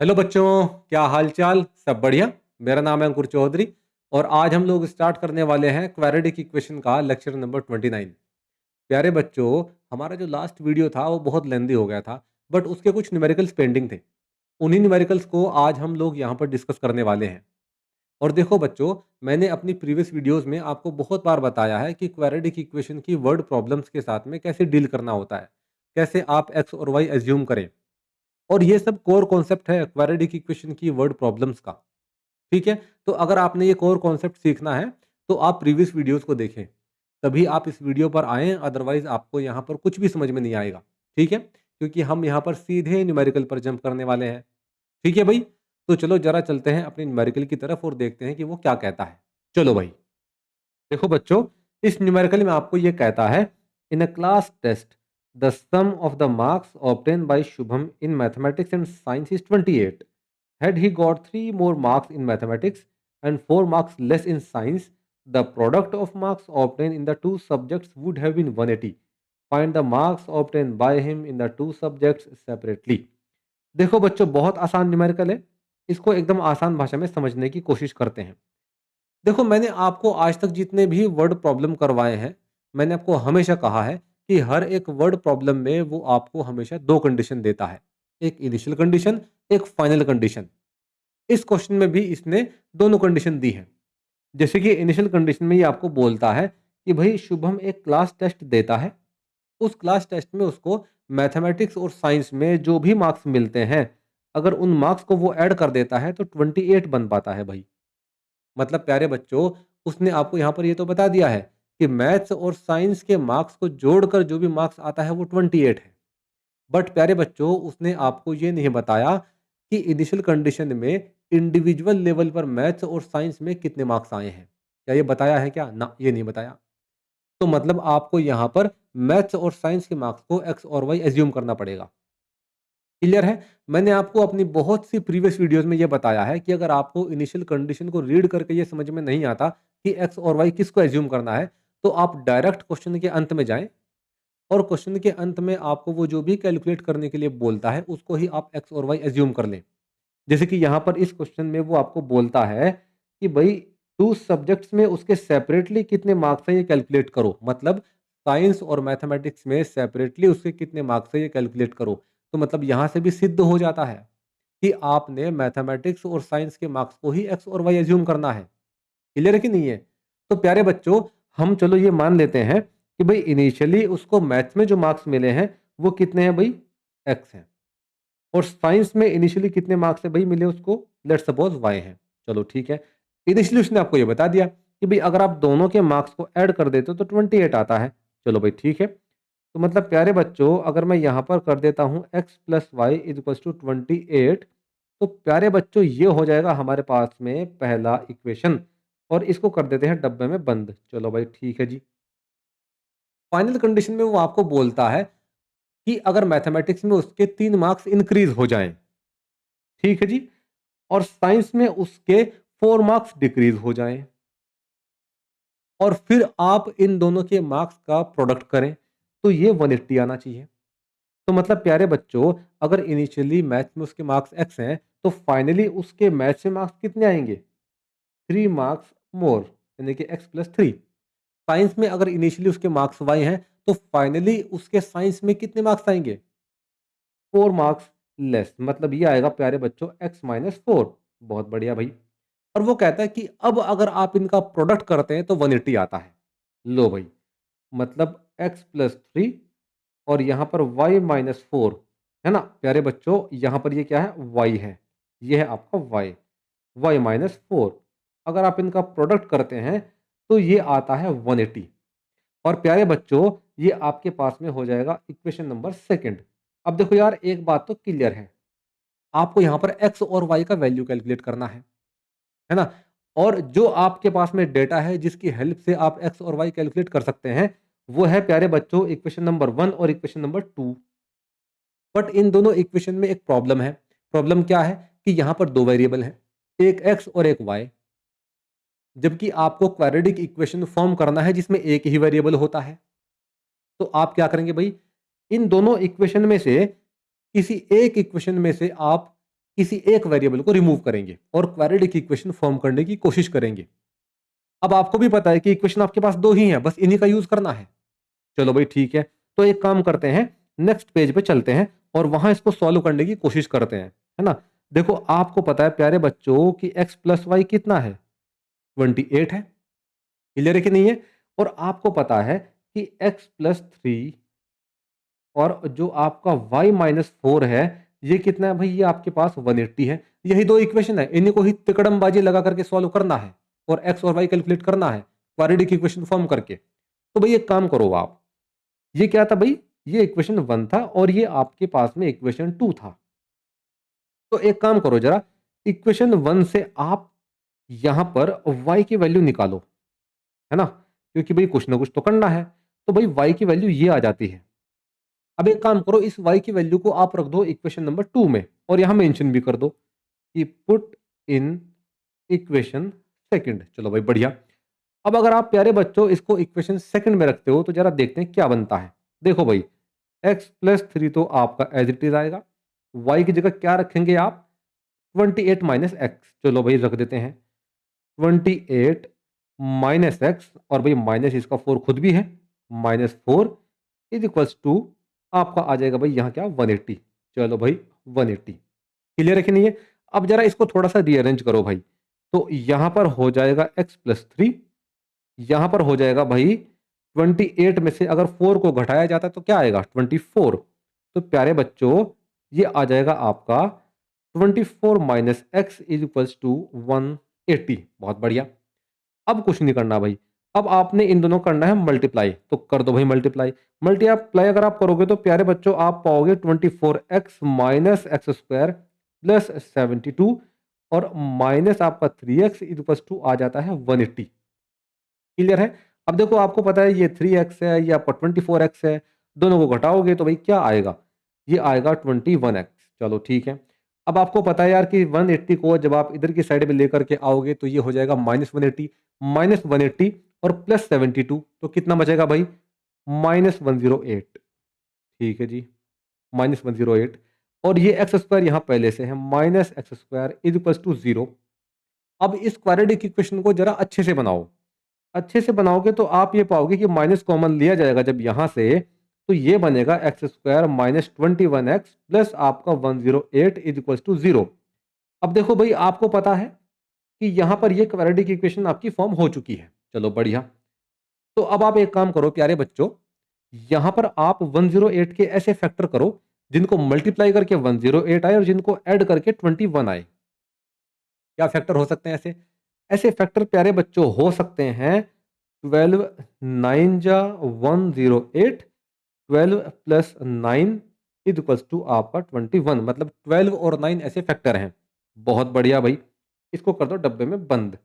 Hello बच्चों, क्या हाल चाल? सब बढ़िया। मेरा नाम है अंकुर चौधरी और आज हम लोग स्टार्ट करने वाले हैं क्वाड्रेटिक इक्वेशन का लेक्चर नंबर 29। प्यारे बच्चों, हमारा जो लास्ट वीडियो था वो बहुत लेंदी हो गया था, बट उसके कुछ न्यूमेरिकल्स पेंडिंग थे। उन्हीं न्यूमेरिकल्स को आज हम लोग यहाँ पर डिस्कस करने वाले हैं। और देखो बच्चों, मैंने अपनी प्रीवियस वीडियोस में आपको बहुत बार बताया है कि क्वाड्रेटिक इक्वेशन की वर्ड प्रॉब्लम्स के साथ में कैसे डील करना होता है, कैसे आप एक्स और वाई एज्यूम करें। और ये सब कोर कॉन्सेप्ट है क्वाड्रेटिक इक्वेशन की वर्ड प्रॉब्लम्स का। ठीक है? तो अगर आपने ये कोर कॉन्सेप्ट सीखना है तो आप प्रीवियस वीडियोस को देखें, तभी आप इस वीडियो पर आएँ, अदरवाइज़ आपको यहाँ पर कुछ भी समझ में नहीं आएगा। ठीक है? क्योंकि हम यहाँ पर सीधे न्यूमेरिकल पर जंप करने वाले हैं। ठीक है भई? तो चलो ज़रा चलते हैं अपने न्यूमेरिकल की तरफ और देखते हैं कि वो क्या कहता है। चलो भाई। देखो बच्चों, इस न्यूमेरिकल में आपको ये कहता है, in a class test the sum of the marks obtain by Shubham in mathematics and science is 28. Had he got 3 more marks in mathematics and 4 marks less in science, the product of marks obtained in the two subjects would have been 180. Find the marks obtained by him in the two subjects separately. देखो बच्चों, बहुत आसान numerical है। इसको एकदम आसान भाषा में समझने की कोशिश करते हैं। देखो, मैंने आपको आज तक जितने भी वर्ड प्रॉब्लम करवाए हैं, मैंने आपको हमेशा कहा है कि हर एक वर्ड प्रॉब्लम में वो आपको हमेशा 2 कंडीशन देता है। एक इनिशियल कंडीशन, एक फाइनल कंडीशन। इस क्वेश्चन में भी इसने दोनों कंडीशन दी हैं। जैसे कि इनिशियल कंडीशन में ये आपको बोलता है कि भई शुभम एक क्लास टेस्ट देता है। उस क्लास टेस्ट में उसको मैथमेटिक्स और साइंस में जो भी मार्क्स मिलते हैं, अगर उन मार्क्स को वो ऐड कर देता है तो 28 बन पाता है भई। मतलब प्यारे बच्चों, उसने आपको यहाँ पर ये तो बता दिया है कि मैथ्स और साइंस के मार्क्स को जोड़कर जो भी मार्क्स आता है वो 28 है। बट प्यारे बच्चों, उसने आपको ये नहीं बताया कि इनिशियल कंडीशन में इंडिविजुअल लेवल पर मैथ्स और साइंस में कितने मार्क्स आए हैं। क्या ये बताया है क्या? ना, ये नहीं बताया। तो मतलब आपको यहाँ पर मैथ्स और साइंस के मार्क्स को एक्स और वाई एज्यूम करना पड़ेगा। क्लियर है? मैंने आपको अपनी बहुत सी प्रीवियस वीडियोस में ये बताया है कि अगर आपको इनिशियल कंडीशन को रीड करके ये समझ में नहीं आता कि एक्स और वाई किसको एज्यूम करना है, तो आप डायरेक्ट क्वेश्चन के अंत में जाएँ और क्वेश्चन के अंत में आपको वो जो भी कैलकुलेट करने के लिए बोलता है, उसको ही आप एक्स और वाई एज्यूम कर लें। जैसे कि यहाँ पर इस क्वेश्चन में वो आपको बोलता है कि भई 2 सब्जेक्ट्स में उसके सेपरेटली कितने मार्क्स हैं ये कैलकुलेट करो। मतलब साइंस और मैथमेटिक्स में सेपरेटली उसके कितने मार्क्स हैं ये कैलकुलेट करो। तो मतलब यहाँ से भी सिद्ध हो जाता है कि आपने मैथमेटिक्स और साइंस के मार्क्स को ही एक्स और वाई एज्यूम करना है। क्लियर है कि नहीं है? तो प्यारे बच्चों, हम चलो ये मान लेते हैं कि भई इनिशियली उसको मैथ्स में जो मार्क्स मिले हैं, वो कितने हैं भई? एक्स हैं। और साइंस में इनिशियली कितने मार्क्स है भाई मिले उसको? लेट्स सपोज वाई हैं। चलो ठीक है। इनिशियली उसने आपको ये बता दिया कि भाई अगर आप दोनों के मार्क्स को ऐड कर देते हो तो 28 आता है। चलो भाई ठीक है। तो मतलब प्यारे बच्चों, अगर मैं यहाँ पर कर देता हूँ x plus Y is equals to 28, तो प्यारे बच्चों ये हो जाएगा हमारे पास में पहला इक्वेशन। और इसको कर देते हैं डब्बे में बंद। चलो भाई ठीक है जी। फाइनल कंडीशन में वो आपको बोलता है कि अगर मैथमेटिक्स में उसके 3 मार्क्स इंक्रीज हो जाएं, ठीक है जी, और साइंस में उसके 4 मार्क्स डिक्रीज हो जाएं और फिर आप इन दोनों के मार्क्स का प्रोडक्ट करें, तो ये 180 आना चाहिए। तो मतलब प्यारे बच्चों, अगर इनिशियली मैथ्स में उसके मार्क्स एक्स हैं, तो फाइनली उसके मैथ्स में मार्क्स कितने आएंगे? 3 मार्क्स मोर, यानी कि एक्स प्लस 3। साइंस में अगर इनिशियली उसके मार्क्स वाई हैं, तो फाइनली उसके साइंस में कितने मार्क्स आएंगे? 4 मार्क्स लेस। मतलब ये आएगा प्यारे बच्चों x माइनस 4। बहुत बढ़िया भाई। और वो कहता है कि अब अगर आप इनका प्रोडक्ट करते हैं तो 180 आता है। लो भाई, मतलब x प्लस 3 और यहाँ पर y माइनस 4 है ना प्यारे बच्चों, यहाँ पर ये क्या है? y है। ये है आपका y माइनस 4। अगर आप इनका प्रोडक्ट करते हैं तो ये आता है 180। और प्यारे बच्चों, ये आपके पास में हो जाएगा इक्वेशन नंबर सेकंड। अब देखो यार, एक बात तो क्लियर है, आपको यहाँ पर एक्स और वाई का वैल्यू कैलकुलेट करना है ना? और जो आपके पास में डेटा है जिसकी हेल्प से आप एक्स और वाई कैलकुलेट कर सकते हैं, वो है प्यारे बच्चों इक्वेशन नंबर 1 और इक्वेशन नंबर 2। बट इन दोनों इक्वेशन में एक प्रॉब्लम है। प्रॉब्लम क्या है? कि यहाँ पर 2 वेरिएबल हैं, एक एक्स और एक वाई। जबकि आपको क्वाड्रेटिक इक्वेशन फॉर्म करना है जिसमें एक ही वेरिएबल होता है। तो आप क्या करेंगे भाई? इन दोनों इक्वेशन में से किसी एक इक्वेशन में से आप किसी एक वेरिएबल को रिमूव करेंगे और क्वाड्रेटिक इक्वेशन फॉर्म करने की कोशिश करेंगे। अब आपको भी पता है कि इक्वेशन आपके पास 2 ही हैं, बस इन्हीं का यूज़ करना है। चलो भाई ठीक है, तो एक काम करते हैं, नेक्स्ट पेज पे चलते हैं और वहां इसको सॉल्व करने की कोशिश करते हैं, है ना? देखो आपको पता है प्यारे बच्चों कि x प्लस वाई कितना है? 28 है। क्लियर है कि नहीं है? और आपको पता है कि x प्लस 3 और जो आपका y माइनस 4 है, ये कितना है भाई? ये आपके पास 180 है। यही 2 इक्वेशन है, इन्हीं को ही तिकड़मबाजी लगा करके सॉल्व करना है और x और y कैलकुलेट करना है क्वाड्रेटिक इक्वेशन फॉर्म करके। तो भाई एक काम करो आप, ये क्या था भाई? ये इक्वेशन 1 था और ये आपके पास में इक्वेशन 2 था। तो एक काम करो जरा, इक्वेशन 1 से आप यहां पर y की वैल्यू निकालो, है ना? क्योंकि भाई कुछ ना कुछ तो करना है। तो भाई y की वैल्यू ये आ जाती है। अब एक काम करो, इस y की वैल्यू को आप रख दो इक्वेशन नंबर 2 में और यहां मेंशन भी कर दो कि पुट इन इक्वेशन सेकंड। चलो भाई बढ़िया। अब अगर आप प्यारे बच्चों इसको इक्वेशन सेकंड में रखते हो तो जरा देखते हैं क्या बनता है। देखो भाई, x प्लस 3 तो आपका एज इट इज आएगा। y की जगह क्या रखेंगे आप? 28 माइनस एक्स। चलो भाई रख देते हैं 28 माइनस एक्स, और भाई माइनस इसका 4 खुद भी है, माइनस 4 इज इक्वल्स टू आपका आ जाएगा भाई यहाँ क्या? 180। चलो भाई 180। क्लियर है कि नहीं है? अब जरा इसको थोड़ा सा रीअरेंज करो भाई। तो यहां पर हो जाएगा x प्लस 3, यहां पर हो जाएगा भाई 28 में से अगर 4 को घटाया जाता है तो क्या आएगा? 24। तो प्यारे बच्चों ये आ जाएगा आपका 24 minus X is equals to 180। बहुत बढ़िया। अब कुछ नहीं करना भाई, अब आपने इन दोनों करना है मल्टीप्लाई, तो कर दो भाई मल्टीप्लाई। मल्टीप्लाई अगर आप करोगे तो प्यारे बच्चों आप पाओगे 24x minus X square plus 72 और माइनस आपका 3x इज इक्वल्स टू आ जाता है 180। क्लियर है? अब देखो आपको पता है ये 3x है, ये आपका 24x है, दोनों को घटाओगे तो भाई क्या आएगा? ये आएगा 21x। चलो ठीक है। अब आपको पता है यार कि 180 को जब आप इधर की साइड में लेकर के आओगे तो ये हो जाएगा -180, -180 और प्लस 72, तो कितना बचेगा भाई? -108। ठीक है जी, -108। और ये एक्स स्क्वायर यहाँ पहले से है, minus X square is equal to 0। अब इस क्वाड्रेटिक इक्वेशन को जरा अच्छे से बनाओ। अच्छे से बनाओगे तो आप ये पाओगे कि माइनस कॉमन लिया जाएगा जब यहां से, तो ये बनेगा x square minus 21x plus आपका 108 इज इक्वल टू 0। अब देखो भाई आपको पता है कि यहां पर ये क्वाड्रेटिक इक्वेशन आपकी फॉर्म हो चुकी है। चलो बढ़िया। तो अब आप एक काम करो प्यारे बच्चों, यहां पर आप 108 के ऐसे फैक्टर करो जिनको मल्टीप्लाई करके 108 आए और जिनको ऐड करके 21 आए। क्या फैक्टर हो सकते हैं ऐसे? ऐसे फैक्टर प्यारे बच्चों हो सकते हैं 12 9 जा 108, 12 प्लस 9 इज इक्वल्स टू आपका 21, मतलब 12 और 9 ऐसे फैक्टर हैं। बहुत बढ़िया भाई, इसको कर दो डब्बे में बंद।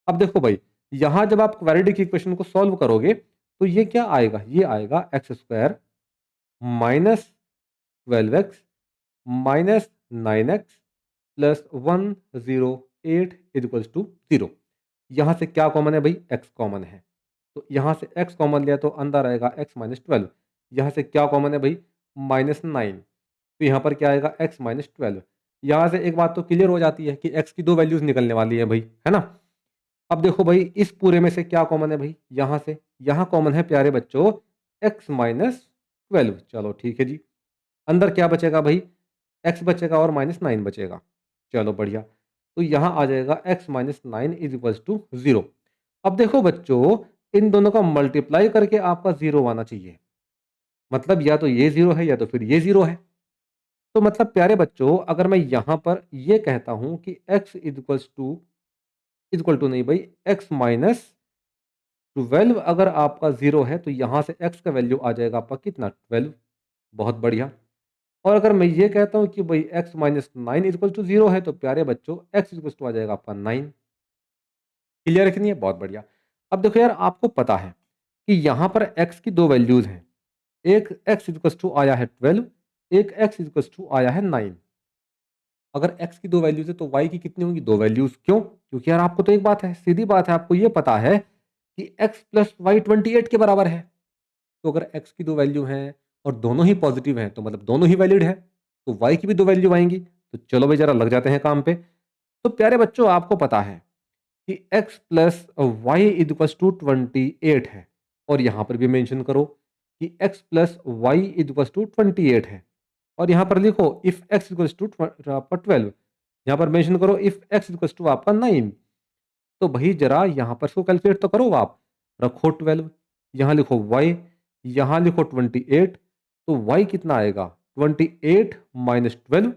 अब देखो भाई, यहां जब आप क्वाड्रेटिक इक्वेशन को सॉल्व करोगे तो ये क्या आएगा? ये आएगा X square minus 12x minus 9x plus 108 is equals to 0। यहां से क्या कॉमन है भाई? x कॉमन है, तो यहां से x कॉमन लिया तो अंदर आएगा x माइनस 12। यहां से क्या कॉमन है भाई? -9, तो यहां पर क्या आएगा? x minus 12। यहां से एक बात तो क्लियर हो जाती है कि x की दो वैल्यूज निकलने वाली है भाई, है ना? अब देखो भाई इस पूरे में से क्या कॉमन है भाई? यहां से यहां कॉमन है प्यारे बच्चों x माइनस 12। चलो ठीक है जी। अंदर क्या बचेगा भाई? x बचेगा और -9 बचेगा। चलो बढ़िया। तो यहाँ आ जाएगा x minus 9 is equals to 0। अब देखो बच्चों, इन दोनों का मल्टीप्लाई करके आपका 0 आना चाहिए। मतलब या तो ये 0 है या तो फिर ये 0 है। तो मतलब प्यारे बच्चों अगर मैं यहाँ पर ये कहता हूँ कि x इक्वल टू नहीं भाई, x माइनस 12 अगर आपका 0 है तो यहाँ से x का वैल्यू आ जाएगा आपका कितना? 12। बहुत बढ़िया। और अगर मैं ये कहता हूँ कि भाई x माइनस 9 इक्वल टू 0 है तो प्यारे बच्चों x इक्वल टू आ जाएगा आपका 9। क्लियर है कि नहीं है? बहुत बढ़िया। अब देखो यार आपको पता है कि यहाँ पर x की दो वैल्यूज हैं, एक x इक्वल टू आया है 12, एक x इक्वल टू आया है 9। अगर x की दो वैल्यूज है तो y की कितनी होंगी? दो वैल्यूज। क्यों? क्योंकि यार आपको तो एक बात है, सीधी बात है, आपको ये पता है कि x प्लस वाई 28 के बराबर है। तो अगर x की दो वैल्यू हैं और दोनों ही पॉजिटिव हैं तो मतलब दोनों ही वैलिड है, तो y की भी दो वैल्यू आएंगी, तो चलो भाई जरा लग जाते हैं काम पे। तो प्यारे बच्चों आपको पता है कि x plus Y equals to 28 है, और यहाँ पर भी मेंशन करो कि x plus Y equals to 28 है, और यहाँ पर लिखो इफ x इक्वल्स टू 12, यहाँ पर मेंशन करो इफ x इक्वल्स टू आपका 9। तो भाई जरा यहाँ पर इसको कैलकुलेट तो करो आप। रखो 12, यहाँ लिखो y, यहाँ लिखो 28, तो y कितना आएगा 28 माइनस 12,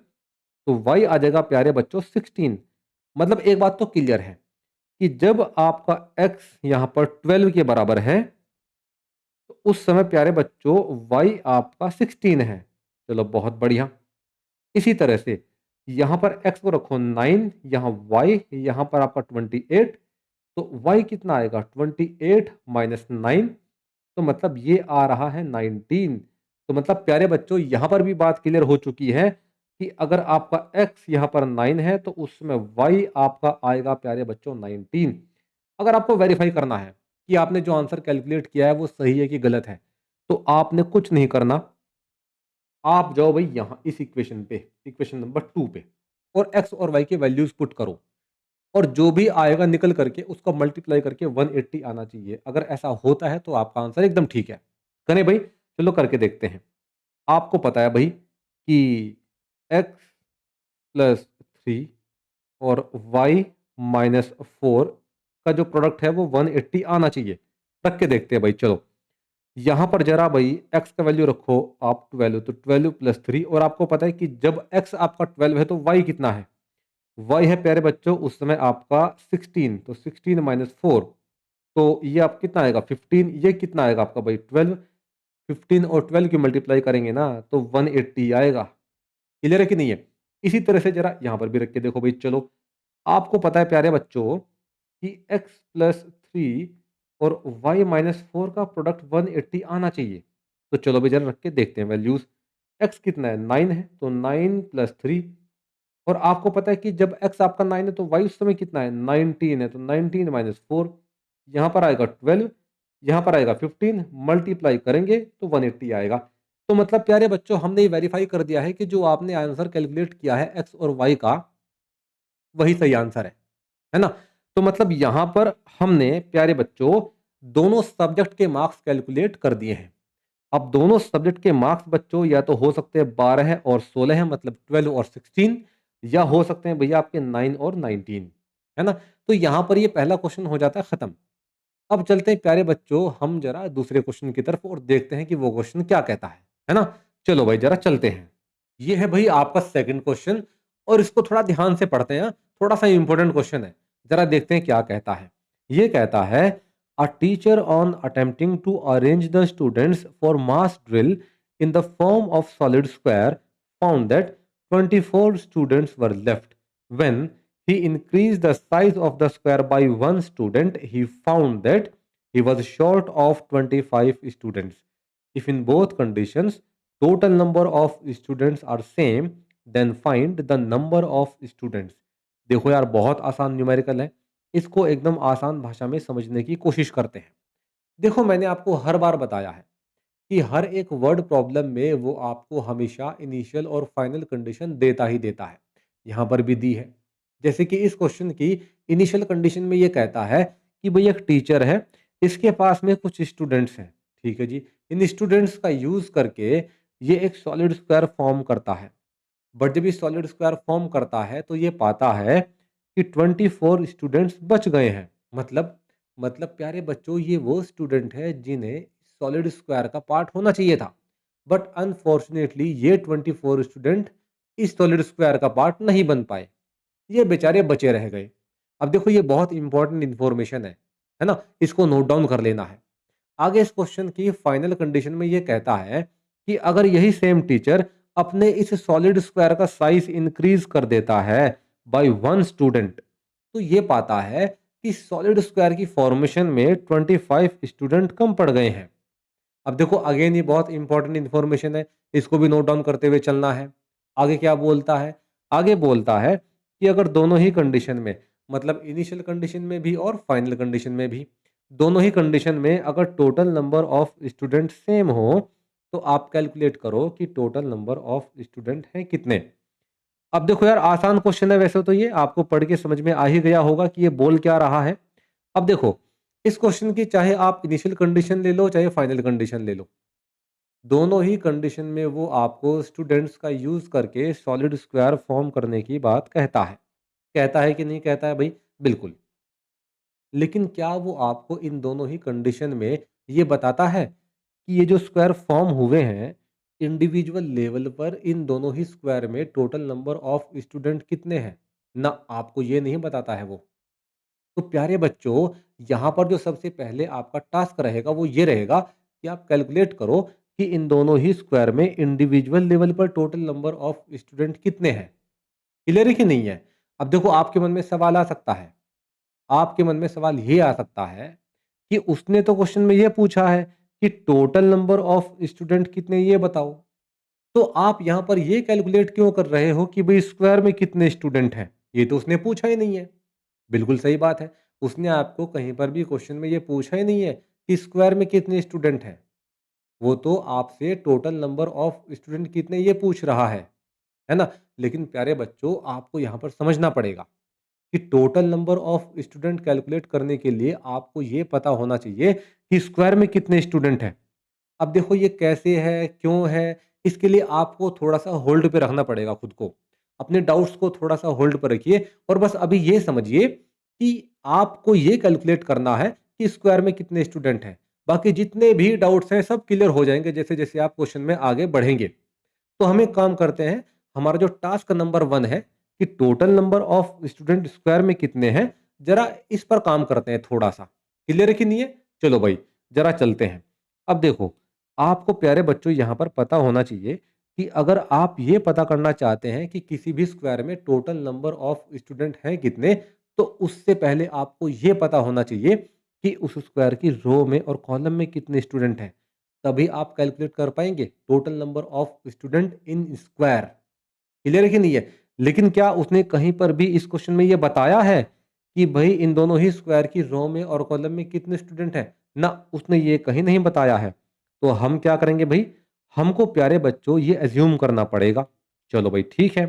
तो y आ जाएगा प्यारे बच्चों 16। मतलब एक बात तो क्लियर है कि जब आपका x यहाँ पर 12 के बराबर है तो उस समय प्यारे बच्चों y आपका 16 है। चलो बहुत बढ़िया। इसी तरह से यहाँ पर x को रखो 9, यहाँ y, यहाँ पर आपका 28, तो y कितना आएगा 28 माइनस 9, तो मतलब ये आ रहा है 19। तो मतलब प्यारे बच्चों यहाँ पर भी बात क्लियर हो चुकी है कि अगर आपका x यहाँ पर 9 है तो उसमें y आपका आएगा प्यारे बच्चों 19। अगर आपको वेरीफाई करना है कि आपने जो आंसर कैलकुलेट किया है वो सही है कि गलत है, तो आपने कुछ नहीं करना, आप जाओ भाई यहाँ इस इक्वेशन पे, इक्वेशन नंबर 2 पे, और x और y के वैल्यूज पुट करो, और जो भी आएगा निकल करके उसको मल्टीप्लाई करके 180 आना चाहिए। अगर ऐसा होता है तो आपका आंसर एकदम ठीक है। करें भाई, चलो करके देखते हैं। आपको पता है भाई कि x प्लस 3 और y माइनस 4 का जो प्रोडक्ट है वो 180 आना चाहिए। रख के देखते हैं भाई। चलो यहाँ पर जरा भाई x का वैल्यू रखो आप 12, तो 12 प्लस 3, और आपको पता है कि जब x आपका 12 है तो y कितना है, y है प्यारे बच्चों उस समय आपका 16, तो 16 माइनस 4, तो ये आप कितना आएगा 15, ये कितना आएगा आपका भाई 12। 15 और 12 की मल्टीप्लाई करेंगे ना तो 180 आएगा। क्लियर है कि नहीं है? इसी तरह से जरा यहाँ पर भी रख के देखो भाई। चलो आपको पता है प्यारे बच्चों कि x प्लस 3 और y माइनस 4 का प्रोडक्ट 180 आना चाहिए। तो चलो भाई जरा रख के देखते हैं वैल्यूज। x कितना है 9 है, तो 9 प्लस 3, और आपको पता है कि जब x आपका 9 है तो y उस समय कितना है 19 है, तो 19 माइनस 4, यहाँ पर आएगा 12, यहाँ पर आएगा 15, मल्टीप्लाई करेंगे तो 180 आएगा। तो मतलब प्यारे बच्चों हमने ये वेरीफाई कर दिया है कि जो आपने आंसर कैलकुलेट किया है x और y का, वही सही आंसर है ना? तो मतलब यहाँ पर हमने प्यारे बच्चों दोनों सब्जेक्ट के मार्क्स कैलकुलेट कर दिए हैं। अब दोनों सब्जेक्ट के मार्क्स बच्चों या तो हो सकते हैं 12 और 16 है, मतलब 12 और 16, या हो सकते हैं भैया आपके 9 और 19, है ना? तो यहाँ पर ये पहला क्वेश्चन हो जाता है खत्म। अब चलते हैं प्यारे बच्चों हम जरा दूसरे क्वेश्चन की तरफ और देखते हैं कि वो क्वेश्चन क्या कहता है ना? चलो भाई जरा चलते हैं। ये है भाई आपका सेकंड क्वेश्चन, और इसको थोड़ा ध्यान से पढ़ते हैं। थोड़ा सा इंपॉर्टेंट क्वेश्चन है, जरा देखते हैं क्या कहता है। ये कहता है a teacher on attempting to arrange the students for mass drill in the form of solid square found that 24 students were left when he increased the size of the square by one student. He found that he was short of 25 students. If in both conditions total number of students are same, then find the number of students. देखो यार बहुत आसान numerical है, इसको एकदम आसान भाषा में समझने की कोशिश करते हैं। देखो मैंने आपको हर बार बताया है कि हर एक वर्ड प्रॉब्लम में वो आपको हमेशा इनिशियल और फाइनल कंडीशन देता ही देता है। यहाँ पर भी दी है। जैसे कि इस क्वेश्चन की इनिशियल कंडीशन में ये कहता है कि भई एक टीचर है, इसके पास में कुछ स्टूडेंट्स हैं, ठीक है जी। इन स्टूडेंट्स का यूज़ करके ये एक सॉलिड स्क्वायर फॉर्म करता है। बट जब ये सॉलिड स्क्वायर फॉर्म करता है तो ये पाता है कि 24 स्टूडेंट्स बच गए हैं। मतलब प्यारे बच्चों ये वो स्टूडेंट है जिन्हें सॉलिड स्क्वायर का पार्ट होना चाहिए था, बट अनफॉर्चुनेटली ये 24 स्टूडेंट इस सॉलिड स्क्वायर का पार्ट नहीं बन पाए, ये बेचारे बचे रह गए। अब देखो ये बहुत इंपॉर्टेंट इंफॉर्मेशन है ना? इसको नोट डाउन कर लेना है। आगे इस क्वेश्चन की फाइनल कंडीशन में ये कहता है कि अगर यही सेम टीचर अपने इस सॉलिड स्क्वायर का साइज इंक्रीज कर देता है बाय वन स्टूडेंट, तो ये पाता है कि सॉलिड स्क्वायर की फॉर्मेशन में 25 स्टूडेंट कम पड़ गए हैं। अब देखो अगेन ये बहुत इंपॉर्टेंट इंफॉर्मेशन है, इसको भी नोट डाउन करते हुए चलना है। आगे क्या बोलता है? आगे बोलता है कि अगर दोनों ही कंडीशन में, मतलब इनिशियल कंडीशन में भी और फाइनल कंडीशन में भी, दोनों ही कंडीशन में अगर total number of student same हो, तो आप कैलकुलेट करो कि टोटल नंबर ऑफ स्टूडेंट हैं कितने। अब देखो यार, आसान क्वेश्चन है वैसे तो, ये आपको पढ़ के समझ में आ ही गया होगा कि ये बोल क्या रहा है। अब देखो, इस क्वेश्चन की चाहे आप इनिशियल कंडीशन ले लो चाहे फाइनल कंडीशन ले लो, दोनों ही कंडीशन में वो आपको स्टूडेंट्स का यूज करके सॉलिड स्क्वायर फॉर्म करने की बात कहता है। कहता है कि नहीं कहता है भाई? बिल्कुल। लेकिन क्या वो आपको इन दोनों ही कंडीशन में ये बताता है कि ये जो स्क्वायर फॉर्म हुए हैं, इंडिविजुअल लेवल पर इन दोनों ही स्क्वायर में टोटल नंबर ऑफ स्टूडेंट कितने हैं? ना, आपको ये नहीं बताता है वो। तो प्यारे बच्चों, यहाँ पर जो सबसे पहले आपका टास्क रहेगा वो ये रहेगा कि आप कैलकुलेट करो कि इन दोनों ही स्क्वायर में इंडिविजुअल लेवल पर टोटल नंबर ऑफ स्टूडेंट कितने हैं। क्लियर है कि नहीं है? अब देखो, आपके मन में सवाल आ सकता है, आपके मन में सवाल ये आ सकता है कि उसने तो क्वेश्चन में ये पूछा है कि टोटल नंबर ऑफ स्टूडेंट कितने, ये बताओ। तो आप यहाँ पर ये कैलकुलेट क्यों कर रहे हो कि भाई स्क्वायर में कितने स्टूडेंट हैं? ये तो उसने पूछा ही नहीं है। बिल्कुल सही बात है। उसने आपको कहीं पर भी क्वेश्चन में ये पूछा ही नहीं है कि स्क्वायर में कितने स्टूडेंट हैं। वो तो आपसे टोटल नंबर ऑफ स्टूडेंट कितने ये पूछ रहा है ना? लेकिन प्यारे बच्चों, आपको यहाँ पर समझना पड़ेगा कि total number of student calculate करने के लिए आपको ये पता होना चाहिए कि स्क्वायर में कितने स्टूडेंट हैं। अब देखो, ये कैसे है, क्यों है, इसके लिए आपको थोड़ा-सा होल्ड पे रखना पड़ेगा खुद को। अपने डाउट्स को थोड़ा-सा होल्ड पर रखिए और बस अभी ये समझिए कि आपको ये कैलकुलेट करना है कि स्क्वायर में कितने स्टूडेंट हैं। बाकी जितने भी डाउट्स हैं सब क्लियर हो जाएँगे जैसे-जैसे आप क्वेश्चन में आगे बढ़ेंगे। तो हम एक काम करते हैं, हमारा जो टास्क नंबर 1 है कि total number of student square में कितने हैं, ज़रा इस पर काम करते हैं थोड़ा-सा। क्लियर है कि नहीं है? चलो भाई, ज़रा चलते हैं। अब देखो, आपको प्यारे बच्चों यहाँ पर पता होना चाहिए कि अगर आप ये पता करना चाहते हैं कि किसी भी स्क्वायर में टोटल नंबर ऑफ स्टूडेंट हैं कितने, तो उससे पहले आपको ये पता होना चाहिए कि उस स्क्वायर की रो में और कॉलम में कितने स्टूडेंट हैं। तभी आप कैलकुलेट कर पाएँगे total number of student in square. Clear है कि नहीं है? लेकिन क्या उसने कहीं पर भी इस क्वेश्चन में ये बताया है कि भई इन दोनों ही स्क्वायर की रो में और कॉलम में कितने स्टूडेंट हैं? ना, उसने ये कहीं नहीं बताया है। तो हम क्या करेंगे भई? हमको प्यारे बच्चों ये अज़्यूम करना पड़ेगा। चलो भई, ठीक है।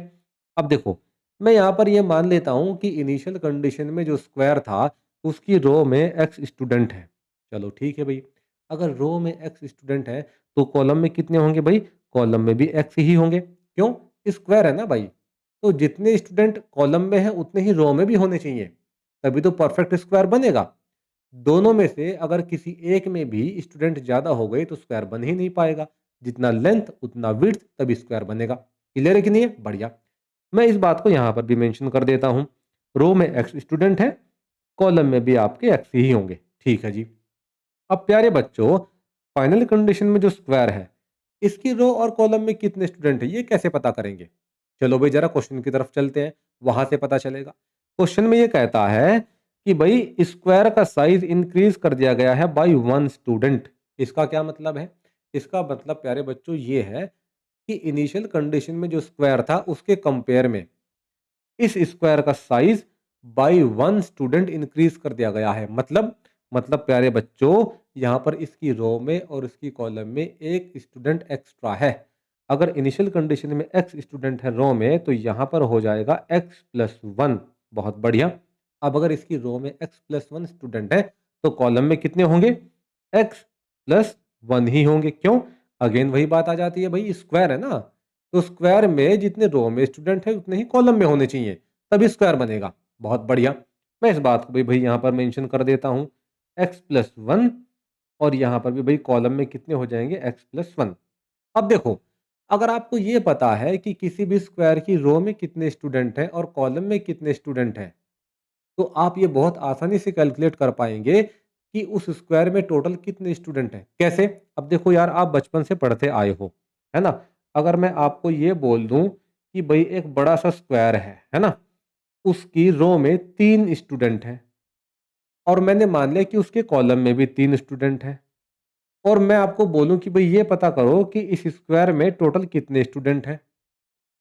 अब देखो, मैं यहाँ पर ये मान लेता हूँ कि इनिशियल कंडीशन में जो स्क्वायर था, उसकी रो में एक्स स्टूडेंट हैं। चलो ठीक है भई। अगर रो में एक्स स्टूडेंट हैं, तो कॉलम में कितने होंगे भई? कॉलम में भी एक्स ही होंगे। क्यों? स्क्वायर है ना भाई। तो जितने स्टूडेंट कॉलम में हैं उतने ही रो में भी होने चाहिए, तभी तो परफेक्ट स्क्वायर बनेगा। दोनों में से अगर किसी एक में भी स्टूडेंट ज़्यादा हो गए तो स्क्वायर बन ही नहीं पाएगा। जितना लेंथ उतना विड्थ, तभी स्क्वायर बनेगा। क्लियर है कि नहीं है? बढ़िया। मैं इस बात को यहाँ पर भी मेंशन कर देता हूँ। रो में एक्स स्टूडेंट है, कॉलम में भी आपके एक्स ही होंगे। ठीक है जी। अब प्यारे बच्चों, फाइनल कंडीशन में जो स्क्वायर है, इसकी रो और कॉलम में कितने स्टूडेंट है, ये कैसे पता करेंगे? चलो भाई, जरा क्वेश्चन की तरफ चलते हैं, वहां से पता चलेगा। क्वेश्चन में ये कहता है कि भाई स्क्वायर का साइज इंक्रीज कर दिया गया है बाय 1 स्टूडेंट। इसका क्या मतलब है? इसका मतलब प्यारे बच्चों ये है कि इनिशियल कंडीशन में जो स्क्वायर था उसके कंपेयर में इस स्क्वायर का साइज बाय 1 स्टूडेंट इंक्रीज कर दिया गया है। मतलब प्यारे बच्चों, यहाँ पर इसकी रो में और इसकी कॉलम में एक स्टूडेंट एक्स्ट्रा है। अगर इनिशियल कंडीशन में एक्स स्टूडेंट है रो में, तो यहाँ पर हो जाएगा एक्स प्लस 1। बहुत बढ़िया। अब अगर इसकी रो में एक्स प्लस 1 स्टूडेंट है, तो कॉलम में कितने होंगे? एक्स प्लस 1 ही होंगे। क्यों? अगेन वही बात आ जाती है भाई, स्क्वायर है ना। तो स्क्वायर में जितने रो में स्टूडेंट है उतने ही कॉलम में होने चाहिए, तभी स्क्वायर बनेगा। बहुत बढ़िया। मैं इस बात को भी भाई यहाँ पर मेंशन कर देता हूँ, एक्स प्लस 1, और यहाँ पर भी भाई कॉलम में कितने हो जाएंगे? X plus 1। अब देखो, अगर आपको ये पता है कि किसी भी स्क्वायर की रो में कितने स्टूडेंट हैं और कॉलम में कितने स्टूडेंट हैं, तो आप ये बहुत आसानी से कैलकुलेट कर पाएंगे कि उस स्क्वायर में टोटल कितने स्टूडेंट हैं। कैसे? अब देखो यार, आप बचपन से पढ़ते आए हो, है ना? अगर मैं आपको ये बोल दूं कि भाई एक बड़ा सा स्क्वायर है ना? उसकी रो में 3 स्टूडेंट हैं, और मैंने मान लिया कि उसके कॉलम में भी 3 स्टूडेंट हैं, और मैं आपको बोलूं कि भाई ये पता करो कि इस स्क्वायर में टोटल कितने स्टूडेंट हैं।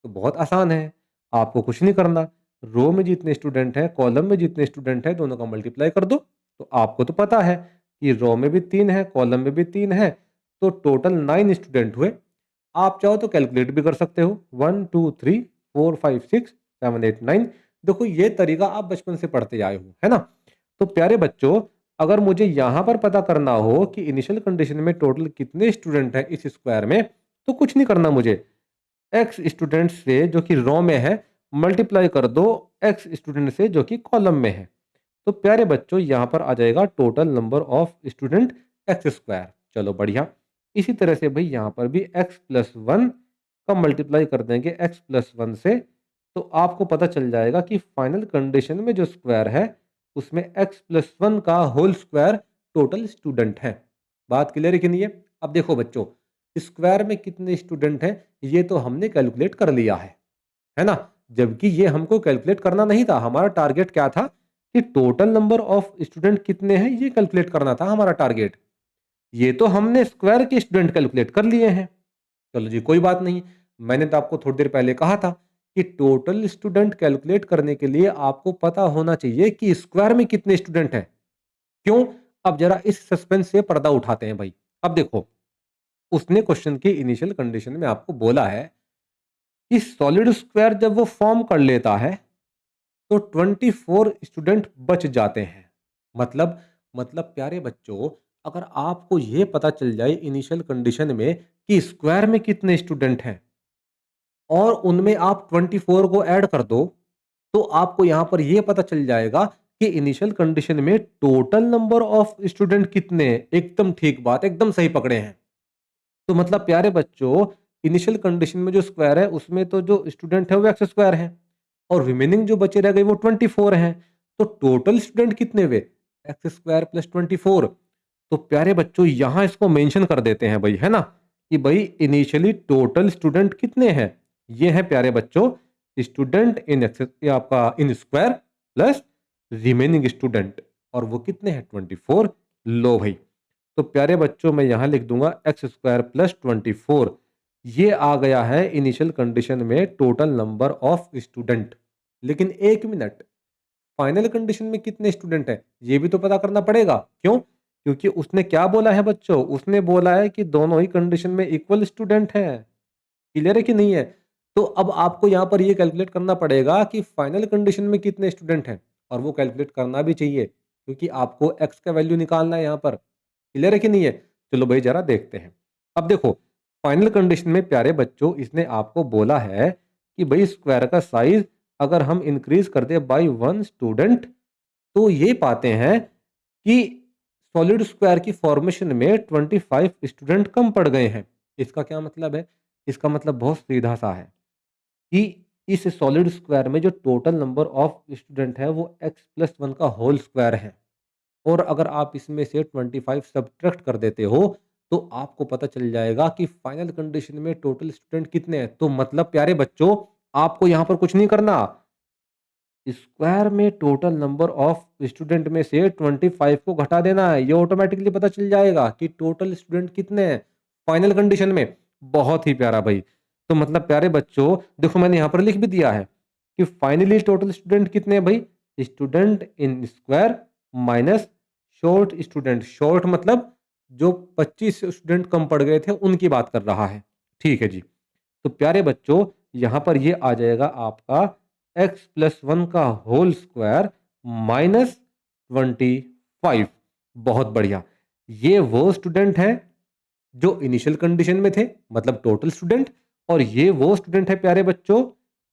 तो बहुत आसान है, आपको कुछ नहीं करना। रो में जितने स्टूडेंट हैं, कॉलम में जितने स्टूडेंट हैं, दोनों का मल्टीप्लाई कर दो। तो आपको तो पता है कि रो में भी 3 है, कॉलम में भी 3 है, तो टोटल 9 स्टूडेंट हुए। आप चाहो तो कैलकुलेट भी कर सकते हो, 1 2 3 4 5 6 7 8 9। देखो ये तरीका आप बचपन से पढ़ते आए हो, है ना? तो प्यारे बच्चों, अगर मुझे यहाँ पर पता करना हो कि इनिशियल कंडीशन में टोटल कितने स्टूडेंट हैं इस स्क्वायर में, तो कुछ नहीं करना मुझे। एक्स स्टूडेंट से जो कि रो में है मल्टीप्लाई कर दो एक्स स्टूडेंट से जो कि कॉलम में है। तो प्यारे बच्चों यहाँ पर आ जाएगा total number of student x square. चलो बढ़िया। इसी तरह से भाई यहाँ पर भी एक्स प्लस वन का मल्टीप्लाई कर देंगे एक्स प्लस वन से, तो आपको पता चल जाएगा कि फाइनल कंडीशन में जो स्क्वायर है उसमें एक्स प्लस वन का होल स्क्वायर टोटल स्टूडेंट है। बात क्लियर है कि नहीं है? अब देखो बच्चों, स्क्वायर में कितने स्टूडेंट हैं ये तो हमने कैलकुलेट कर लिया है ना? जबकि ये हमको कैलकुलेट करना नहीं था। हमारा टारगेट क्या था कि टोटल नंबर ऑफ स्टूडेंट कितने हैं ये कैलकुलेट करना था हमारा टारगेट। ये तो हमने स्क्वायर के स्टूडेंट कैलकुलेट कर लिए हैं। चलो जी, कोई बात नहीं। मैंने तो आपको थोड़ी देर पहले कहा था कि टोटल स्टूडेंट कैलकुलेट करने के लिए आपको पता होना चाहिए कि स्क्वायर में कितने स्टूडेंट हैं। क्यों? अब जरा इस सस्पेंस से पर्दा उठाते हैं भाई। अब देखो, उसने क्वेश्चन की इनिशियल कंडीशन में आपको बोला है कि सॉलिड स्क्वायर जब वो फॉर्म कर लेता है तो 24 स्टूडेंट बच जाते हैं। मतलब प्यारे बच्चों, अगर आपको ये पता चल जाए इनिशियल कंडीशन में कि स्क्वायर में कितने स्टूडेंट हैं और उनमें आप 24 को ऐड कर दो, तो आपको यहां पर यह पता चल जाएगा कि इनिशियल कंडीशन में टोटल नंबर ऑफ स्टूडेंट कितने हैं। एकदम ठीक बात, एकदम सही पकड़े हैं। तो प्यारे बच्चों, इनिशियल कंडीशन में जो स्क्वायर है उसमें तो जो स्टूडेंट है वो एक्स स्क्वायर है और रिमेनिंग जो बचे रह गए वो 24 हैं। तो टोटल स्टूडेंट कितने हुए? X square plus 24। तो प्यारे बच्चों यहां इसको मेंशन कर देते हैं भाई, है ना, कि भाई इनिशियली टोटल स्टूडेंट कितने हैं। ये है प्यारे बच्चों स्टूडेंट इन एक्स, ये आपका in square plus remaining student, और वो कितने हैं? 24। लो भाई, तो प्यारे बच्चों मैं यहां लिख दूंगा एक्स स्क्वायर प्लस 24। ये आ गया है इनिशियल कंडीशन में टोटल नंबर ऑफ स्टूडेंट। लेकिन एक मिनट, फाइनल कंडीशन में कितने स्टूडेंट हैं ये भी तो पता करना पड़ेगा। क्यों? क्योंकि उसने क्या बोला है बच्चों? उसने बोला है कि दोनों ही कंडीशन में इक्वल स्टूडेंट हैं। क्लियर है कि नहीं है? तो अब आपको यहां पर ये कैलकुलेट करना पड़ेगा कि फाइनल कंडीशन में कितने स्टूडेंट हैं, और वो कैलकुलेट करना भी चाहिए क्योंकि आपको एक्स का वैल्यू निकालना है यहां पर। क्लियर है कि नहीं है? चलो भाई जरा देखते हैं। अब देखो, फाइनल कंडीशन में प्यारे बच्चों इसने आपको बोला है कि भाई स्क्वायर का साइज अगर हम इंक्रीज कर दे बाय 1 स्टूडेंट, तो ये पाते हैं कि सॉलिड स्क्वायर की फॉर्मेशन में 25 स्टूडेंट कम पड़ गए हैं। इसका क्या मतलब है? इसका मतलब बहुत सीधा सा है कि इस सॉलिड स्क्वायर में जो टोटल नंबर ऑफ स्टूडेंट है वो एक्स प्लस वन का होल स्क्वायर है, और अगर आप इसमें से 25 सब्ट्रैक्ट कर देते हो तो आपको पता चल जाएगा कि फाइनल कंडीशन में टोटल स्टूडेंट कितने हैं। तो प्यारे बच्चों, आपको यहां पर कुछ नहीं करना। स्क्वायर में टोटल नंबर ऑफ स्टूडेंट में से 25 को घटा देना है। ये ऑटोमेटिकली पता चल जाएगा कि टोटल स्टूडेंट कितने हैं फाइनल कंडीशन में। बहुत ही प्यारा भाई। तो प्यारे बच्चों देखो, मैंने यहां पर लिख भी दिया है कि फाइनली टोटल स्टूडेंट कितने हैं भाई? Student in square minus short student. Short मतलब जो 25 स्टूडेंट कम पड़ गए थे उनकी बात कर रहा है। ठीक है जी। तो प्यारे बच्चों यहां पर ये आ जाएगा आपका एक्स प्लस वन का होल स्क्वायर माइनस 25। बहुत बढ़िया। ये वो स्टूडेंट हैं जो इनिशियल कंडीशन में थे, मतलब टोटल स्टूडेंट, और ये वो स्टूडेंट है प्यारे बच्चों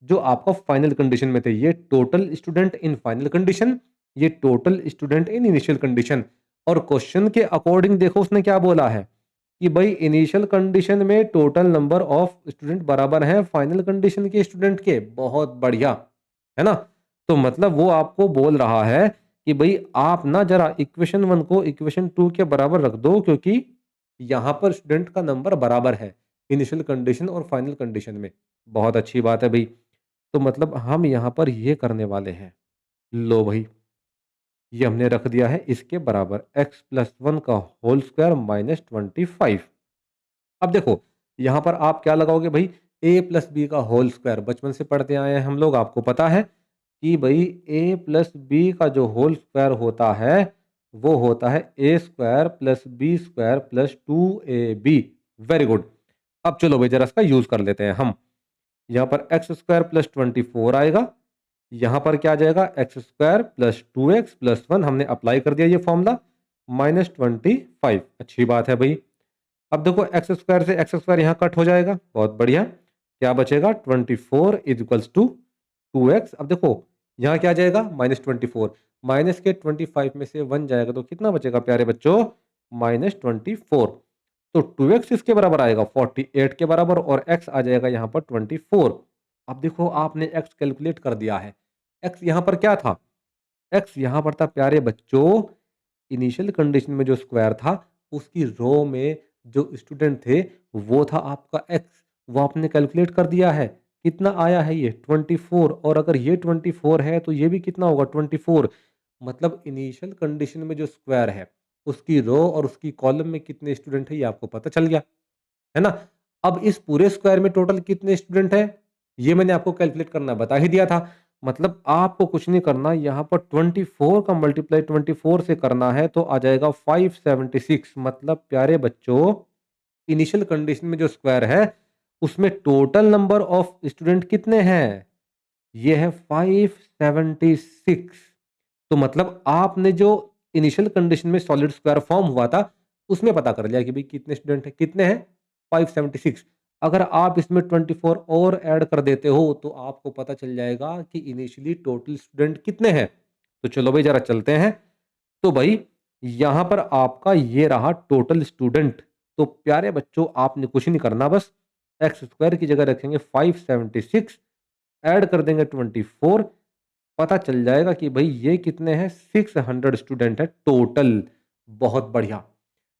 जो आपका फाइनल कंडीशन में थे। ये total student in final condition, ये total student in initial condition. और क्वेश्चन के अकॉर्डिंग देखो उसने क्या बोला है कि भाई इनिशियल कंडीशन में टोटल नंबर ऑफ स्टूडेंट बराबर है फाइनल कंडीशन के स्टूडेंट के। बहुत बढ़िया, है ना? तो वो आपको बोल रहा है कि भाई आप ना जरा इक्वेशन वन को इक्वेशन टू के बराबर रख दो, क्योंकि यहां पर स्टूडेंट का नंबर बराबर है इनिशियल कंडीशन और फाइनल कंडीशन में। बहुत अच्छी बात है भाई। तो हम यहां पर ये करने वाले हैं। लो भाई, ये हमने रख दिया है इसके बराबर एक्स प्लस वन का होल स्क्वायर माइनस 25। अब देखो यहां पर आप क्या लगाओगे भाई? ए प्लस बी का होल स्क्वायर। बचपन से पढ़ते आए हैं हम लोग, आपको पता है कि भाई ए प्लस बी का जो होल स्क्वायर होता है वो होता है A square plus B square plus 2ab। Very good. अब चलो भाई जरा इसका यूज कर लेते हैं हम। यहाँ पर एक्स स्क्वायर प्लस 24 आएगा, यहाँ पर क्या आ जाएगा x square plus 2x plus 1, हमने अप्लाई कर दिया ये फॉर्मूला, माइनस 25। अच्छी बात है भाई। अब देखो एक्स स्क्वायर से एक्स स्क्वायर यहाँ कट हो जाएगा, बहुत बढ़िया। क्या बचेगा 24 इज इक्वल्स टू 2x। अब देखो यहाँ क्या आ जाएगा -24, माइनस के 25 में से 1 जाएगा तो कितना बचेगा प्यारे बच्चों, -24। तो 2x इसके बराबर आएगा 48 के बराबर, और x आ जाएगा यहाँ पर 24। अब देखो आपने x कैलकुलेट कर दिया है। x यहाँ पर क्या था, x यहाँ पर था प्यारे बच्चों, इनिशियल कंडीशन में जो स्क्वायर था उसकी रो में जो स्टूडेंट थे वो था आपका x, वो आपने कैलकुलेट कर दिया है। कितना आया है ये 24, और अगर ये 24 है तो ये भी कितना होगा 24। मतलब इनिशियल कंडीशन में जो स्क्वायर है उसकी रो और उसकी कॉलम में कितने स्टूडेंट है ये आपको पता चल गया, है ना। अब इस पूरे स्क्वायर में टोटल कितने स्टूडेंट हैं ये मैंने आपको कैलकुलेट करना बता ही दिया था। मतलब आपको कुछ नहीं करना, यहाँ पर 24 का मल्टीप्लाई 24 से करना है तो आ जाएगा 576। मतलब प्यारे बच्चों इनिशियल कंडीशन में जो स्क्वायर है उसमें टोटल नंबर ऑफ स्टूडेंट कितने हैं, ये है 576। तो मतलब आपने जो इनिशियल कंडीशन में सॉलिड स्क्वायर फॉर्म हुआ था उसमें पता कर लिया कि भाई कितने स्टूडेंट हैं, कितने हैं 576। अगर आप इसमें 24 और ऐड कर देते हो तो आपको पता चल जाएगा कि इनिशियली टोटल स्टूडेंट कितने हैं। तो चलो भाई जरा चलते हैं। तो भाई यहां पर आपका ये रहा टोटल स्टूडेंट। तो प्यारे बच्चों आपने कुछ नहीं करना, बस एक्स स्क्वायर की जगह रखेंगे 576, ऐड कर देंगे 24, पता चल जाएगा कि भाई ये कितने हैं 600 स्टूडेंट है टोटल। बहुत बढ़िया।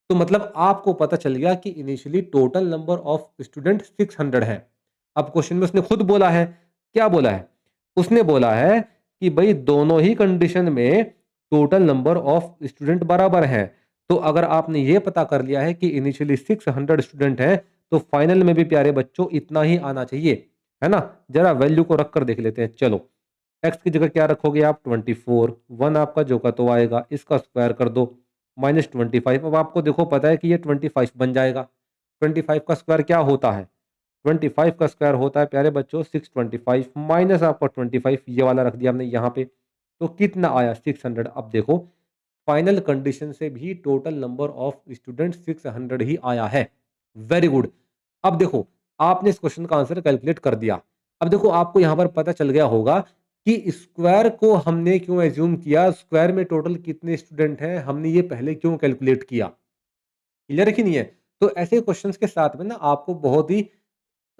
तो मतलब आपको पता चल गया कि initially total number of student 600 है। अब क्वेश्चन में उसने खुद बोला है, क्या बोला है, उसने बोला है कि भाई दोनों ही कंडीशन में टोटल नंबर ऑफ स्टूडेंट बराबर हैं। तो अगर आपने ये पता कर लिया है कि इनिशियली 600 स्टूडेंट हैं तो फाइनल में भी प्यारे बच्चों इतना ही आना चाहिए, है ना। जरा वैल्यू को रख कर देख लेते हैं। चलो एक्स की जगह क्या रखोगे आप 24, 1 आपका जो का तो आएगा, इसका स्क्वायर कर दो, -25। अब आपको देखो पता है कि ये 25 बन जाएगा। 25 का स्क्वायर क्या होता है, 25 का स्क्वायर होता है प्यारे बच्चों 625, माइनस आपका 25 ये वाला रख दिया हमने यहाँ पे, तो कितना आया 600। अब देखो फाइनल कंडीशन से भी टोटल नंबर ऑफ स्टूडेंट 600 ही आया है। Very good. अब देखो आपने इस क्वेश्चन का आंसर कैलकुलेट कर दिया। अब देखो आपको यहाँ पर पता चल गया होगा कि स्क्वायर को हमने क्यों एज्यूम किया, स्क्वायर में टोटल कितने स्टूडेंट हैं हमने ये पहले क्यों कैलकुलेट किया। क्लियर है कि नहीं है। तो ऐसे क्वेश्चंस के साथ में ना आपको बहुत ही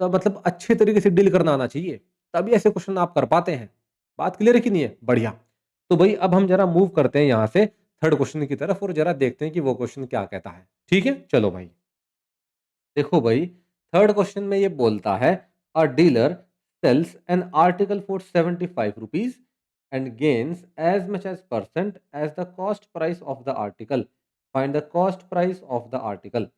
मतलब अच्छे तरीके से डील करना आना चाहिए, तभी ऐसे क्वेश्चन आप कर पाते हैं। बात क्लियर है कि नहीं है, बढ़िया। तो भाई अब हम जरा मूव करते हैं यहाँ से थर्ड क्वेश्चन की तरफ और जरा देखते हैं कि वो क्वेश्चन क्या कहता है। ठीक है चलो भाई। देखो भाई थर्ड क्वेश्चन में ये बोलता है a dealer sells an article for 75 rupees and gains as much as percent as the cost price of the article, find the cost price of the article.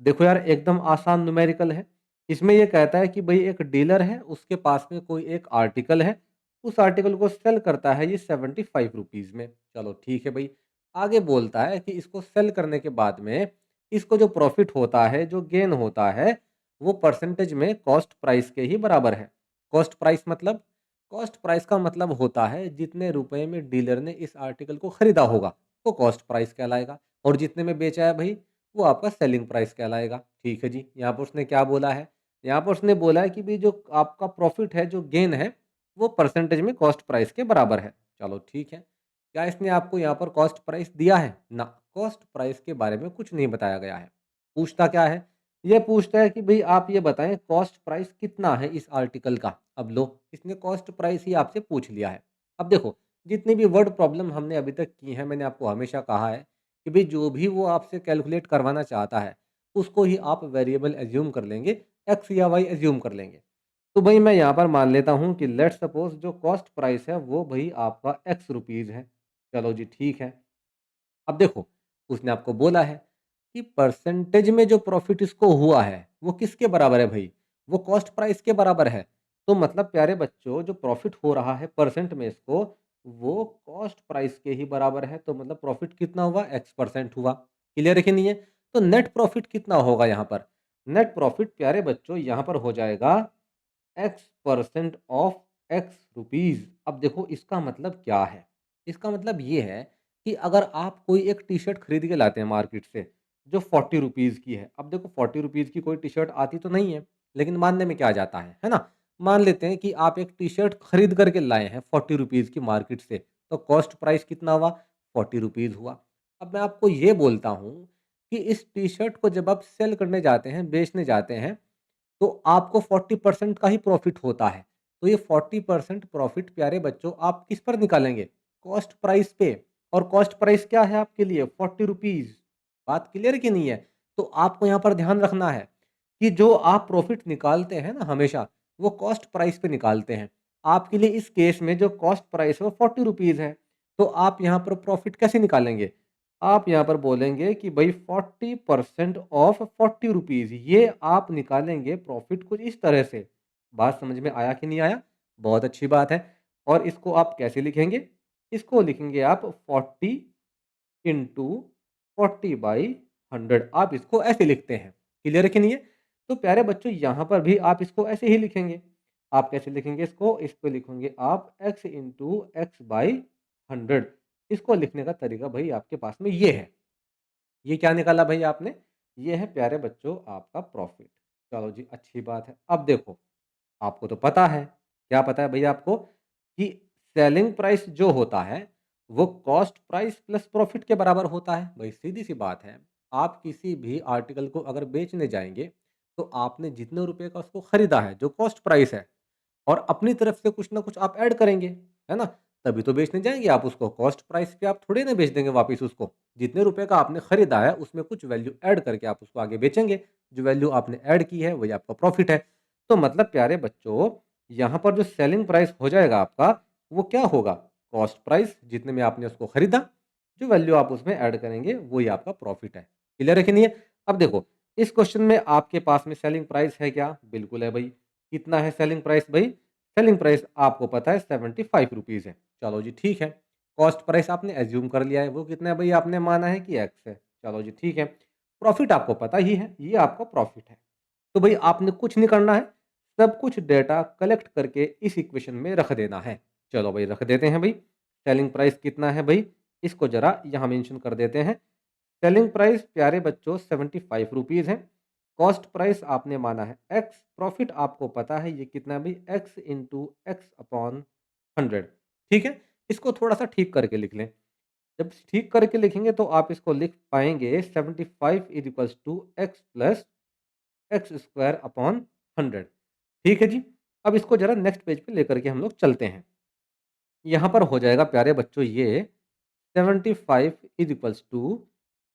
देखो यार एकदम आसान न्यूमेरिकल है। इसमें ये कहता है कि भाई एक डीलर है उसके पास में कोई एक आर्टिकल है, उस आर्टिकल को सेल करता है ये 75 रुपीज में। चलो ठीक है भाई। आगे बोलता है कि इसको सेल करने के बाद में इसको जो प्रॉफिट होता है, जो गेन होता है, वो परसेंटेज में कॉस्ट प्राइस के ही बराबर है। कॉस्ट प्राइस मतलब, कॉस्ट प्राइस का मतलब होता है जितने रुपए में डीलर ने इस आर्टिकल को खरीदा होगा वो कॉस्ट प्राइस कहलाएगा, और जितने में बेचा है भाई वो आपका सेलिंग प्राइस कहलाएगा। ठीक है जी। यहाँ पर उसने क्या बोला है, यहाँ पर उसने बोला है कि भाई जो आपका प्रॉफिट है, जो गेन है, वो परसेंटेज में कॉस्ट प्राइस के बराबर है। चलो ठीक है। क्या इसने आपको यहाँ पर कॉस्ट प्राइस दिया है ना, कॉस्ट प्राइस के बारे में कुछ नहीं बताया गया है। पूछता क्या है, ये पूछता है कि भाई आप ये बताएं कॉस्ट प्राइस कितना है इस आर्टिकल का। अब लो इसने कॉस्ट प्राइस ही आपसे पूछ लिया है। अब देखो जितनी भी वर्ड प्रॉब्लम हमने अभी तक की है, मैंने आपको हमेशा कहा है कि भाई जो भी वो आपसे कैलकुलेट करवाना चाहता है उसको ही आप वेरिएबल एज्यूम कर लेंगे, एक्स या वाई एज्यूम कर लेंगे। तो भाई मैं यहाँ पर मान लेता हूँ कि लेट्स सपोज जो कॉस्ट प्राइस है वो भाई आपका एक्स रुपीज़ है। चलो जी ठीक है। अब देखो उसने आपको बोला है कि परसेंटेज में जो प्रॉफिट इसको हुआ है वो किसके बराबर है भाई, वो कॉस्ट प्राइस के बराबर है। तो मतलब प्यारे बच्चों जो प्रॉफिट हो रहा है परसेंट में इसको, वो कॉस्ट प्राइस के ही बराबर है। तो मतलब प्रॉफिट कितना हुआ, x% हुआ। क्लियर है कि नहीं है। तो नेट प्रॉफिट कितना होगा यहाँ पर, नेट प्रॉफिट प्यारे बच्चों यहाँ पर हो जाएगा x% ऑफ x रुपीज़। अब देखो इसका मतलब क्या है? इसका मतलब ये है कि अगर आप कोई एक टी-शर्ट खरीद के लाते हैं मार्केट से, जो 40 रुपीज़ की है। अब देखो 40 रुपीज़ की कोई टी-शर्ट आती तो नहीं है, लेकिन मानने में क्या जाता है ना? मान लेते हैं कि आप एक टी-शर्ट खरीद कर के लाए हैं 40 रुपीज़ की मार्केट से, तो कॉस्ट प्राइस कितना हुआ? 40 रुपीज़ हुआ। अब मैं आपको ये बोलता हूँ कि इस टी-शर्ट को जब आप सेल करने जाते हैं, बेचने जाते हैं, तो आपको 40% का ही प्रॉफ़िट होता है। तो ये 40% प्रॉफ़िट प्यारे बच्चों आप किस पर निकालेंगे? कॉस्ट प्राइस पे। और कॉस्ट प्राइस क्या है आपके लिए? 40 रुपीज़। बात क्लियर है कि नहीं है? तो आपको यहाँ पर ध्यान रखना है कि जो आप प्रॉफ़िट निकालते हैं ना हमेशा, वो कॉस्ट प्राइस पे निकालते हैं। आपके लिए इस केस में जो कॉस्ट प्राइस है वो 40 रुपीज़ है। तो आप यहाँ पर प्रॉफ़िट कैसे निकालेंगे? आप यहाँ पर बोलेंगे कि भई 40% ऑफ 40 रुपीज़, ये आप निकालेंगे प्रॉफ़िट कुछ इस तरह से। बात समझ में आया कि नहीं आया? बहुत अच्छी बात है। और इसको आप कैसे लिखेंगे? इसको लिखेंगे आप 40 इंटू 40/100, आप इसको ऐसे लिखते हैं। क्लियर है कि नहीं है? तो प्यारे बच्चों यहाँ पर भी आप इसको ऐसे ही लिखेंगे। आप कैसे लिखेंगे इसको? इसको लिखेंगे आप x इंटू x/100। इसको लिखने का तरीका भई आपके पास में ये है। ये क्या निकाला भई आपने? ये है प्यारे बच्चों आपका प्रॉफ़िट। चलो जी, अच्छी बात है। अब देखो, आपको तो पता है, क्या पता है भैया आपको? कि सेलिंग प्राइस जो होता है, वो कॉस्ट प्राइस प्लस प्रॉफ़िट के बराबर होता है। भई सीधी-सी बात है, आप किसी भी आर्टिकल को अगर बेचने जाएँगे, तो आपने जितने रुपए का उसको खरीदा है, जो कॉस्ट प्राइस है, और अपनी तरफ से कुछ ना कुछ आप ऐड करेंगे, है ना? तभी तो बेचने जाएँगे आप उसको, कॉस्ट प्राइस पे आप थोड़ी ना बेच देंगे वापस उसको। जितने रुपए का आपने खरीदा है, उसमें कुछ वैल्यू ऐड करके आप उसको आगे बेचेंगे। जो वैल्यू आपने ऐड की है, वही आपका प्रॉफ़िट है। तो मतलब प्यारे बच्चों, यहाँ पर जो सेलिंग प्राइस हो जाएगा आपका, वो क्या होगा? कॉस्ट प्राइस, जितने में आपने उसको खरीदा, जो वैल्यू आप उसमें ऐड करेंगे, वही आपका प्रॉफ़िट है। क्लियर है कि नहीं है? अब देखो, इस क्वेश्चन में आपके पास में सेलिंग प्राइस है क्या? बिल्कुल है भई। कितना है सेलिंग प्राइस भई? सेलिंग प्राइस आपको पता है 75 रुपीज़ है। चलो जी ठीक है। कॉस्ट प्राइस आपने अज़्यूम कर लिया है, वो कितना है भई आपने माना है कि x है। चलो जी ठीक है। प्रॉफ़िट आपको पता ही है, ये आपका प्रॉफ़िट है। तो भई आपने कुछ नहीं करना है, सब कुछ डेटा कलेक्ट करके इस इक्वेशन में रख देना है। चलो भई रख देते हैं भई। सेलिंग प्राइस कितना है भई? इसको ज़रा यहाँ मेंशन कर देते हैं। सेलिंग प्राइस प्यारे बच्चों 75 रुपीज़ है। कॉस्ट प्राइस आपने माना है x, प्रॉफिट आपको पता है ये कितना है भाई? x into x upon 100। ठीक है? इसको थोड़ा-सा ठीक करके लिख लें। जब ठीक करके लिखेंगे तो आप इसको लिख पाएँगे 75 is equals to x plus X square upon 100। ठीक है जी? अब इसको ज़रा नेक्स्ट पेज पे लेकर के हम लोग चलते हैं। यहाँ पर हो जाएगा प्यारे बच्चों ये 75 is equals to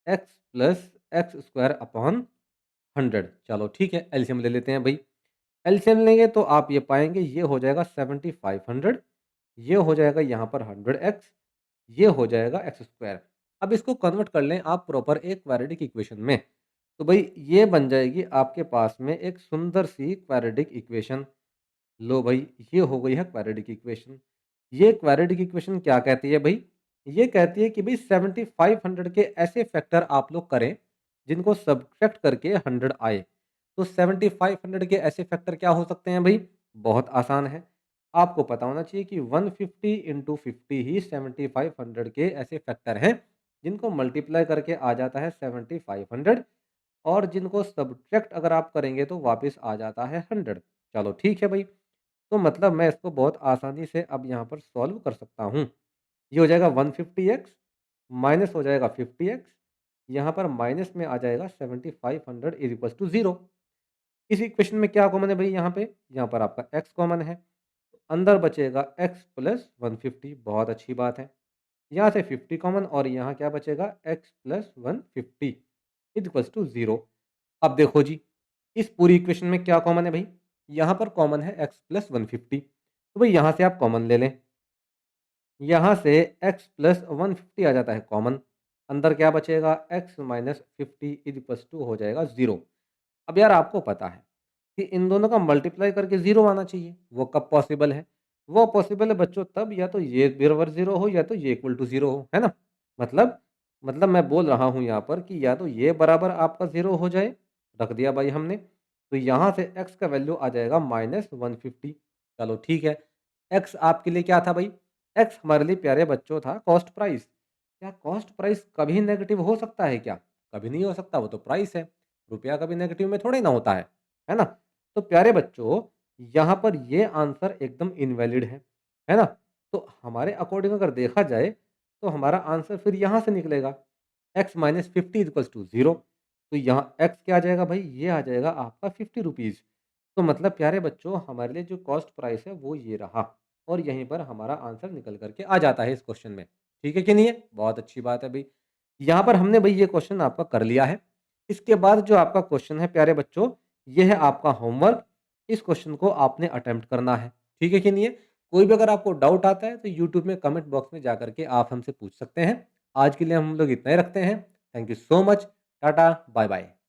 X plus X square upon 100। चलो ठीक है, एलसीएम ले लेते हैं भई। एलसीएम लेंगे तो आप ये पाएँगे, ये हो जाएगा 7500, ये हो जाएगा यहाँ पर 100x, ये हो जाएगा एक्स स्क्वायर। अब इसको कन्वर्ट कर लें आप प्रॉपर एक क्वाड्रेटिक इक्वेशन में। तो भई ये बन जाएगी आपके पास में एक सुंदर सी क्वाड्रेटिक इक्वेशन। लो भई, ये हो गई है क्वाड्रेटिक इक्वेशन। ये क्वाड्रेटिक इक्वेशन क्या कहती है भई? ये कहती है कि भई 7500 के ऐसे फैक्टर आप लोग करें, जिनको सब्ट्रैक्ट करके 100 आए। तो 7500 के ऐसे फैक्टर क्या हो सकते हैं भई? बहुत आसान है। आपको पता होना चाहिए कि 150 इंटू 50 ही 7500 के ऐसे फैक्टर हैं, जिनको मल्टीप्लाई करके आ जाता है 7500, और जिनको सब्ट्रैक्ट अगर आप करेंगे तो वापस आ जाता है 100। चलो ठीक है भई। तो मतलब मैं इसको बहुत आसानी से अब यहाँ पर सॉल्व कर सकता हूँ। ये हो जाएगा 150x माइनस हो जाएगा 50x, यहाँ पर माइनस में आ जाएगा 7500 इज़ इक्वल्स टू 0। इस इक्वेशन में क्या कॉमन है भई यहाँ पे? यहाँ पर आपका x कॉमन है। अंदर बचेगा x प्लस 150, बहुत अच्छी बात है। यहाँ से 50 कॉमन, और यहाँ क्या बचेगा? x plus 150 is equals to 0। अब देखो जी, इस पूरी इक्वेशन में क्या कॉमन है भई? यहाँ पर कॉमन है x प्लस 150। तो भई यहाँ से आप कॉमन ले लें। यहाँ से x प्लस 150 आ जाता है कॉमन। अंदर क्या बचेगा? x minus 50 is equals to हो जाएगा 0। अब यार आपको पता है कि इन दोनों का मल्टीप्लाई करके 0 आना चाहिए। वो कब पॉसिबल है? वो पॉसिबल है बच्चों तब, या तो ये बराबर 0 हो या तो ये इक्वल टू 0 हो, है ना? मतलब मैं बोल रहा हूँ यहाँ पर कि या तो ये बराबर आपका 0 हो जाए, रख दिया भाई हमने, तो यहाँ से x का वैल्यू आ जाएगा -150। चलो ठीक है। x आपके लिए क्या था भाई? x हमारे लिए प्यारे बच्चों था कॉस्ट प्राइस। क्या कॉस्ट प्राइस कभी नेगेटिव हो सकता है क्या? कभी नहीं हो सकता, वो तो प्राइस है। रुपया कभी नेगेटिव में थोड़े ना होता है ना? तो प्यारे बच्चों, यहाँ पर ये आंसर एकदम इनवैलिड है ना? तो हमारे अकॉर्डिंग अगर देखा जाए, तो हमारा आंसर फिर यहाँ से निकलेगा x माइनस 50 इक्वल्स टू 0। तो यहाँ x क्या आ जाएगा भाई? ये आ जाएगा आपका 50 रुपीज़। तो मतलब प्यारे बच्चों, हमारे लिए जो कॉस्ट प्राइस है वो ये रहा, और यहीं पर हमारा आंसर निकल कर के आ जाता है इस क्वेश्चन में। ठीक है कि नहीं है? बहुत अच्छी बात है भई। यहाँ पर हमने भई ये क्वेश्चन आपका कर लिया है। इसके बाद जो आपका क्वेश्चन है प्यारे बच्चों, ये है आपका होमवर्क। इस क्वेश्चन को आपने अटेम्प्ट करना है। ठीक है कि नहीं है? कोई भी अगर आपको डाउट आता है तो यूट्यूब में कमेंट बॉक्स में जाकर के आप हमसे पूछ सकते हैं। आज के लिए हम लोग इतना ही रखते हैं। Thank you so much. Tata, bye bye.